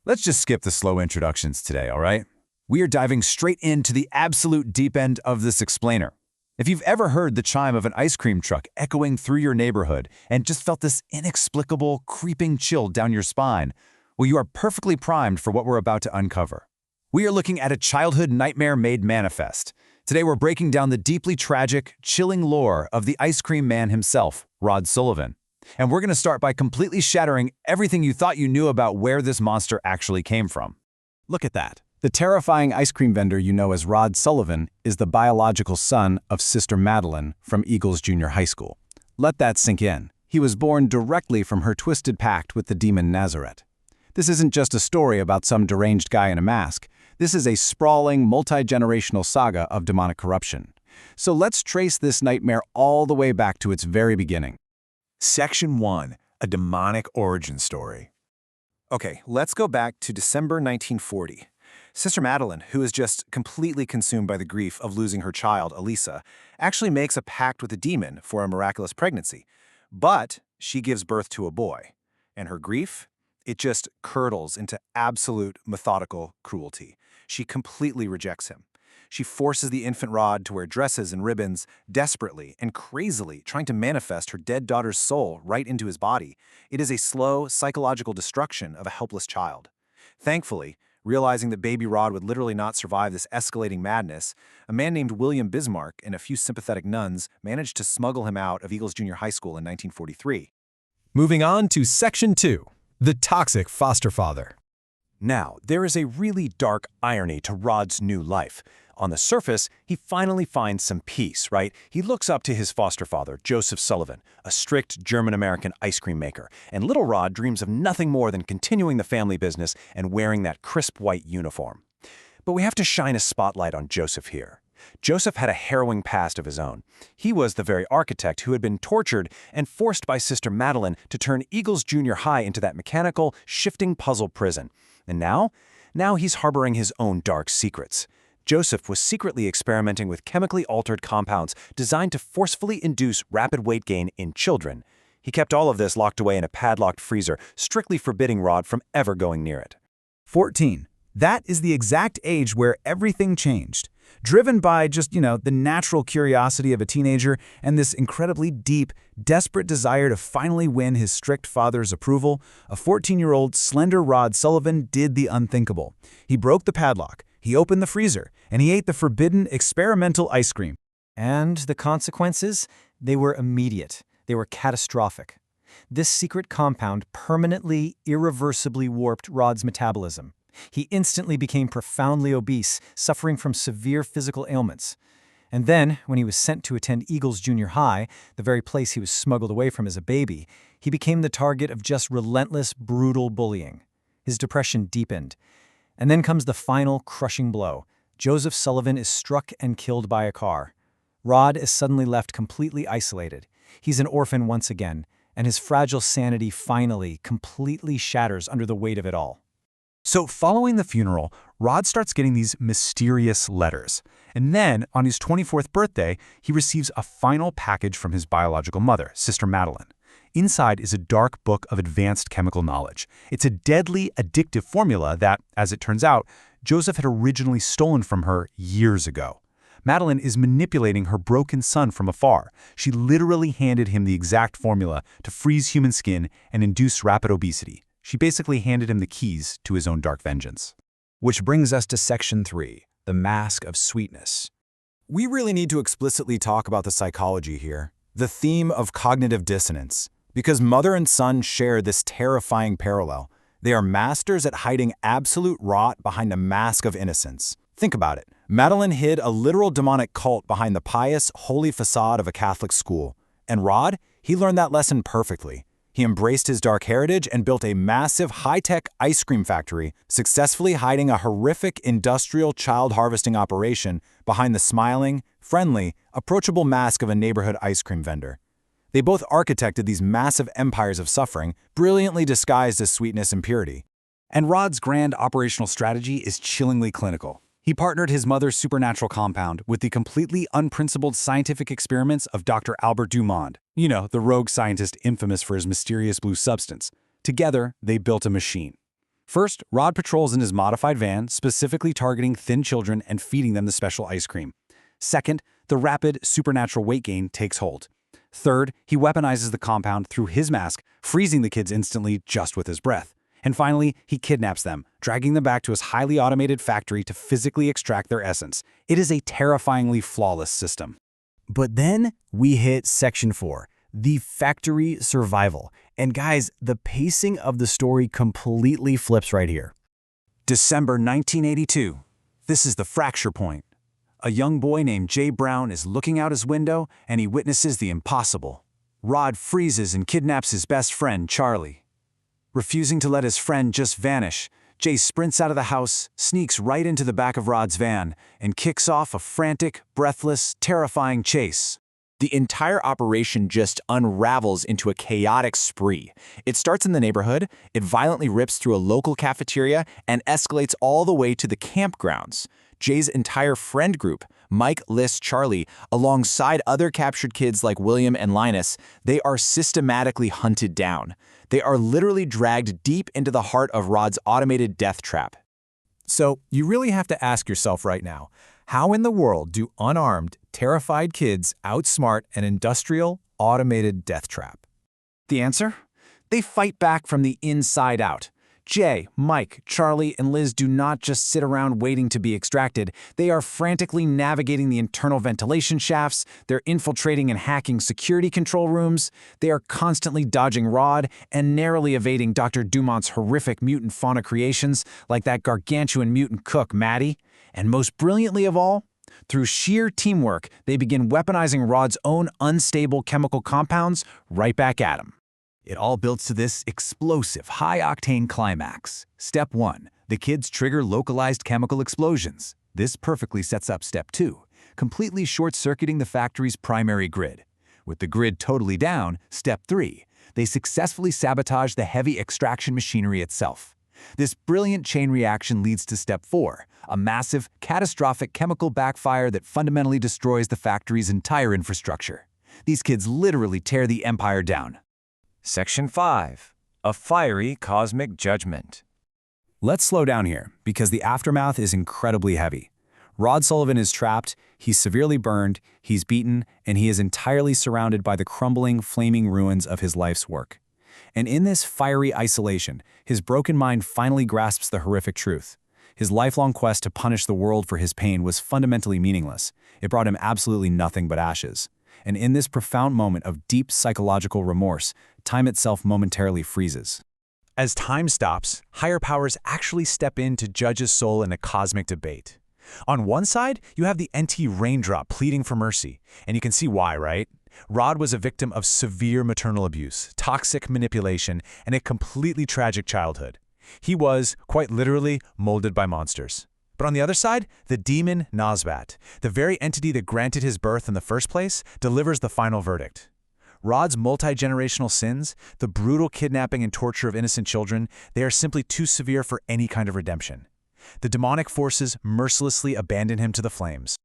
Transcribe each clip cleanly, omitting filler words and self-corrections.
Let's just skip the slow introductions today, all right? We are diving straight into the absolute deep end of this explainer. If you've ever heard the chime of an ice cream truck echoing through your neighborhood and just felt this inexplicable, creeping chill down your spine, well, you are perfectly primed for what we're about to uncover. We are looking at a childhood nightmare made manifest. Today we're breaking down the deeply tragic, chilling lore of the ice cream man himself, Rod Sullivan. And we're going to start by completely shattering everything you thought you knew about where this monster actually came from. Look at that. The terrifying ice cream vendor you know as Rod Sullivan is the biological son of Sister Madeline from Eagles Junior High School. Let that sink in. He was born directly from her twisted pact with the demon Nazareth. This isn't just a story about some deranged guy in a mask. This is a sprawling, multi-generational saga of demonic corruption. So let's trace this nightmare all the way back to its very beginning. Section 1. A demonic origin story. Okay, let's go back to December 1940. Sister Madeline, who is just completely consumed by the grief of losing her child, Elisa, actually makes a pact with a demon for a miraculous pregnancy. But she gives birth to a boy. And her grief? It just curdles into absolute methodical cruelty. She completely rejects him. She forces the infant Rod to wear dresses and ribbons, desperately and crazily trying to manifest her dead daughter's soul right into his body. It is a slow, psychological destruction of a helpless child. Thankfully, realizing that baby Rod would literally not survive this escalating madness, a man named William Bismarck and a few sympathetic nuns managed to smuggle him out of Eagles Junior High School in 1943. Moving on to Section 2, the toxic foster father. Now, there is a really dark irony to Rod's new life. On the surface, he finally finds some peace, right? He looks up to his foster father, Joseph Sullivan, a strict German-American ice cream maker, and little Rod dreams of nothing more than continuing the family business and wearing that crisp white uniform. But we have to shine a spotlight on Joseph here. Joseph had a harrowing past of his own. He was the very architect who had been tortured and forced by Sister Madeline to turn Eagles Junior High into that mechanical, shifting puzzle prison. And now he's harboring his own dark secrets. Joseph was secretly experimenting with chemically altered compounds designed to forcefully induce rapid weight gain in children. He kept all of this locked away in a padlocked freezer, strictly forbidding Rod from ever going near it. 14. That is the exact age where everything changed. Driven by just, the natural curiosity of a teenager and this incredibly deep, desperate desire to finally win his strict father's approval, a 14-year-old slender Rod Sullivan did the unthinkable. He broke the padlock, he opened the freezer, and he ate the forbidden experimental ice cream. And the consequences? They were immediate. They were catastrophic. This secret compound permanently, irreversibly warped Rod's metabolism. He instantly became profoundly obese, suffering from severe physical ailments. And then, when he was sent to attend Eagles Junior High, the very place he was smuggled away from as a baby, he became the target of just relentless, brutal bullying. His depression deepened. And then comes the final, crushing blow. Joseph Sullivan is struck and killed by a car. Rod is suddenly left completely isolated. He's an orphan once again, and his fragile sanity finally, completely shatters under the weight of it all. So following the funeral, Rod starts getting these mysterious letters. And then, on his 24th birthday, he receives a final package from his biological mother, Sister Madeline. Inside is a dark book of advanced chemical knowledge. It's a deadly, addictive formula that, as it turns out, Joseph had originally stolen from her years ago. Madeline is manipulating her broken son from afar. She literally handed him the exact formula to freeze human skin and induce rapid obesity. She basically handed him the keys to his own dark vengeance. Which brings us to Section 3, the mask of sweetness. We really need to explicitly talk about the psychology here, the theme of cognitive dissonance, because mother and son share this terrifying parallel. They are masters at hiding absolute rot behind a mask of innocence. Think about it. Madeline hid a literal demonic cult behind the pious, holy facade of a Catholic school. And Rod, he learned that lesson perfectly. He embraced his dark heritage and built a massive, high-tech ice cream factory, successfully hiding a horrific industrial child harvesting operation behind the smiling, friendly, approachable mask of a neighborhood ice cream vendor. They both architected these massive empires of suffering, brilliantly disguised as sweetness and purity. And Rod's grand operational strategy is chillingly clinical. He partnered his mother's supernatural compound with the completely unprincipled scientific experiments of Dr. Albert Dumond, the rogue scientist infamous for his mysterious blue substance. Together, they built a machine. First, Rod patrols in his modified van, specifically targeting thin children and feeding them the special ice cream. Second, the rapid, supernatural weight gain takes hold. Third, he weaponizes the compound through his mask, freezing the kids instantly just with his breath. And finally, he kidnaps them, dragging them back to his highly automated factory to physically extract their essence. It is a terrifyingly flawless system. But then we hit Section 4, the factory survival. And guys, the pacing of the story completely flips right here. December 1982. This is the fracture point. A young boy named Jay Brown is looking out his window and he witnesses the impossible. Rod freezes and kidnaps his best friend, Charlie. Refusing to let his friend just vanish, Jay sprints out of the house, sneaks right into the back of Rod's van, and kicks off a frantic, breathless, terrifying chase. The entire operation just unravels into a chaotic spree. It starts in the neighborhood, it violently rips through a local cafeteria, and escalates all the way to the campgrounds. Jay's entire friend group, Mike, Liz, Charlie, alongside other captured kids like William and Linus, they are systematically hunted down. They are literally dragged deep into the heart of Rod's automated death trap. So, you really have to ask yourself right now, how in the world do unarmed, terrified kids outsmart an industrial, automated death trap? The answer? They fight back from the inside out. Jay, Mike, Charlie, and Liz do not just sit around waiting to be extracted. They are frantically navigating the internal ventilation shafts, they're infiltrating and hacking security control rooms, they are constantly dodging Rod and narrowly evading Dr. Dumont's horrific mutant fauna creations like that gargantuan mutant cook, Maddie. And most brilliantly of all, through sheer teamwork, they begin weaponizing Rod's own unstable chemical compounds right back at him. It all builds to this explosive, high-octane climax. Step 1. The kids trigger localized chemical explosions. This perfectly sets up Step 2, completely short-circuiting the factory's primary grid. With the grid totally down, Step 3. They successfully sabotage the heavy extraction machinery itself. This brilliant chain reaction leads to Step 4, a massive, catastrophic chemical backfire that fundamentally destroys the factory's entire infrastructure. These kids literally tear the empire down. Section 5. A fiery cosmic judgment. Let's slow down here, because the aftermath is incredibly heavy. Rod Sullivan is trapped, he's severely burned, he's beaten, and he is entirely surrounded by the crumbling, flaming ruins of his life's work. And in this fiery isolation, his broken mind finally grasps the horrific truth. His lifelong quest to punish the world for his pain was fundamentally meaningless. It brought him absolutely nothing but ashes. And in this profound moment of deep psychological remorse, time itself momentarily freezes. As time stops, higher powers actually step in to judge his soul in a cosmic debate. On one side, you have the NT Raindrop pleading for mercy, and you can see why, right? Rod was a victim of severe maternal abuse, toxic manipulation, and a completely tragic childhood. He was, quite literally, molded by monsters. But on the other side, the demon Nosbat, the very entity that granted his birth in the first place, delivers the final verdict. Rod's multi-generational sins, the brutal kidnapping and torture of innocent children, they are simply too severe for any kind of redemption. The demonic forces mercilessly abandon him to the flames.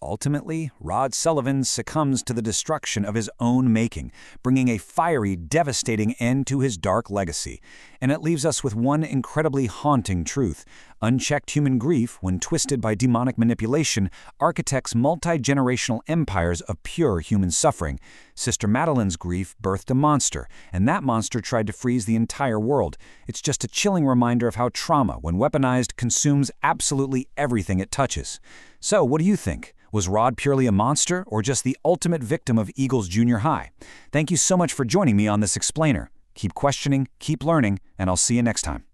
Ultimately, Rod Sullivan succumbs to the destruction of his own making, bringing a fiery, devastating end to his dark legacy. And it leaves us with one incredibly haunting truth. Unchecked human grief, when twisted by demonic manipulation, architects multi-generational empires of pure human suffering. Sister Madeline's grief birthed a monster, and that monster tried to freeze the entire world. It's just a chilling reminder of how trauma, when weaponized, consumes absolutely everything it touches. So, what do you think? Was Rod purely a monster, or just the ultimate victim of Eagles Junior High? Thank you so much for joining me on this explainer. Keep questioning, keep learning, and I'll see you next time.